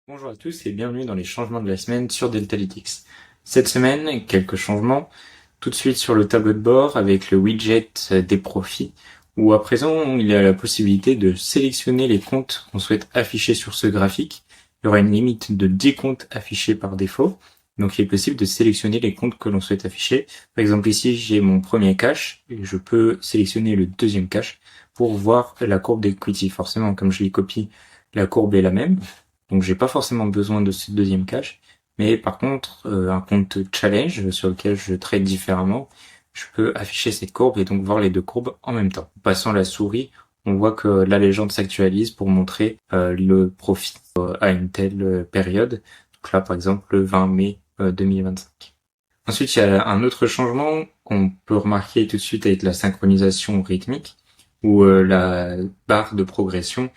Bonjour à tous et bienvenue dans les changements de la semaine sur Deltalytics. Cette semaine, quelques changements. Tout de suite sur le tableau de bord avec le widget des profits, où à présent il y a la possibilité de sélectionner les comptes qu'on souhaite afficher sur ce graphique. Il y aura une limite de 10 comptes affichés par défaut. Donc il est possible de sélectionner les comptes que l'on souhaite afficher. Par exemple ici j'ai mon premier cash et je peux sélectionner le deuxième cash pour voir la courbe d'equity. Forcément comme je l'ai copié, la courbe est la même. Donc j'ai pas forcément besoin de ce deuxième cache, mais par contre un compte challenge sur lequel je trade différemment, je peux afficher cette courbe et donc voir les deux courbes en même temps. En passant la souris, on voit que la légende s'actualise pour montrer le profit à une telle période. Donc là par exemple le 20 mai 2025. Ensuite il y a un autre changement qu'on peut remarquer tout de suite avec la synchronisation rythmique, où la barre de progression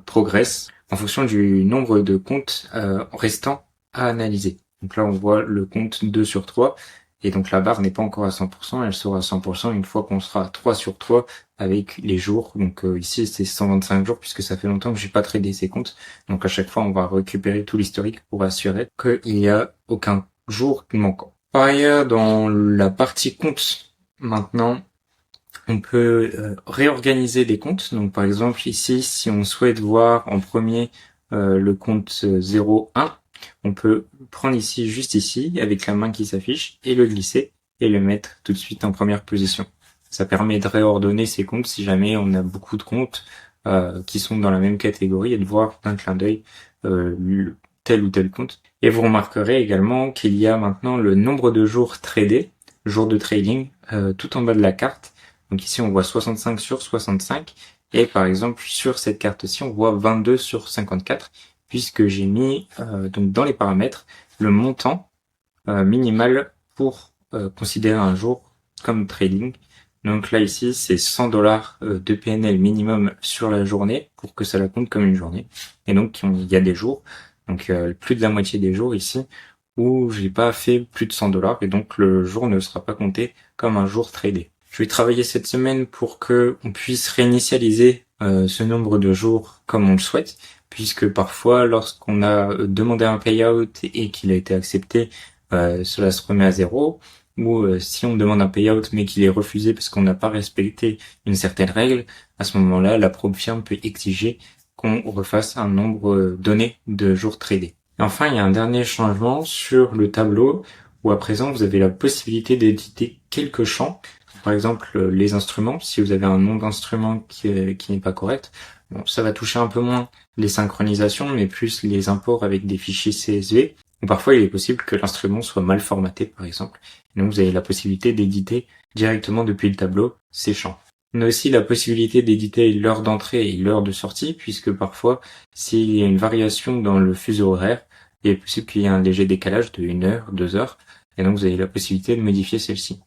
progresse en fonction du nombre de comptes restants à analyser. Donc là, on voit le compte 2 sur 3, et donc la barre n'est pas encore à 100%, elle sera à 100% une fois qu'on sera à 3 sur 3 avec les jours. Donc ici, c'est 125 jours, puisque ça fait longtemps que j'ai pas tradé ces comptes. Donc à chaque fois, on va récupérer tout l'historique pour assurer qu'il n'y a aucun jour manquant. Par ailleurs, dans la partie compte, maintenant, on peut réorganiser des comptes. Donc par exemple ici, si on souhaite voir en premier le compte 0,1, on peut prendre ici, juste ici, avec la main qui s'affiche, et le glisser, et le mettre tout de suite en première position. Ça permet de réordonner ces comptes si jamais on a beaucoup de comptes qui sont dans la même catégorie, et de voir d'un clin d'œil tel ou tel compte. Et vous remarquerez également qu'il y a maintenant le nombre de jours tradés, jours de trading, tout en bas de la carte. Donc ici, on voit 65 sur 65. Et par exemple, sur cette carte-ci, on voit 22 sur 54, puisque j'ai mis donc dans les paramètres le montant minimal pour considérer un jour comme trading. Donc là, ici, c'est 100 dollars de PNL minimum sur la journée pour que ça la compte comme une journée. Et donc, il y a des jours, donc plus de la moitié des jours ici, où j'ai pas fait plus de 100 dollars et donc le jour ne sera pas compté comme un jour tradé. Je vais travailler cette semaine pour que on puisse réinitialiser ce nombre de jours comme on le souhaite, puisque parfois, lorsqu'on a demandé un payout et qu'il a été accepté, cela se remet à zéro. Ou si on demande un payout mais qu'il est refusé parce qu'on n'a pas respecté une certaine règle, à ce moment-là, la probe firme peut exiger qu'on refasse un nombre donné de jours tradés. Et enfin, il y a un dernier changement sur le tableau où à présent vous avez la possibilité d'éditer quelques champs. Par exemple, les instruments, si vous avez un nom d'instrument qui n'est pas correct, bon, ça va toucher un peu moins les synchronisations, mais plus les imports avec des fichiers CSV. Ou parfois, il est possible que l'instrument soit mal formaté, par exemple. Et donc, vous avez la possibilité d'éditer directement depuis le tableau ces champs. On a aussi la possibilité d'éditer l'heure d'entrée et l'heure de sortie, puisque parfois, s'il y a une variation dans le fuseau horaire, il est possible qu'il y ait un léger décalage de 1 heure, 2 heures, et donc vous avez la possibilité de modifier celle-ci.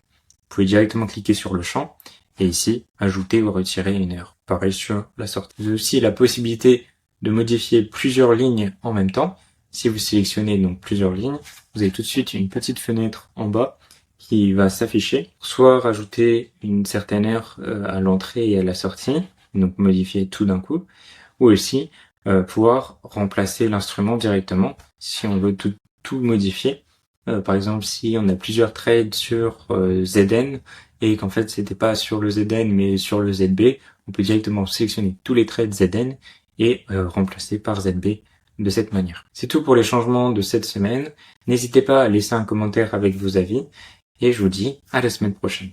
Vous pouvez directement cliquer sur le champ, et ici, ajouter ou retirer 1 heure. Pareil sur la sortie. Vous avez aussi la possibilité de modifier plusieurs lignes en même temps. Si vous sélectionnez donc plusieurs lignes, vous avez tout de suite une petite fenêtre en bas qui va s'afficher. Soit rajouter une certaine heure à l'entrée et à la sortie, donc modifier tout d'un coup, ou aussi pouvoir remplacer l'instrument directement si on veut tout modifier. Par exemple, si on a plusieurs trades sur ZN et qu'en fait c'était pas sur le ZN mais sur le ZB, on peut directement sélectionner tous les trades ZN et remplacer par ZB de cette manière. C'est tout pour les changements de cette semaine. N'hésitez pas à laisser un commentaire avec vos avis et je vous dis à la semaine prochaine.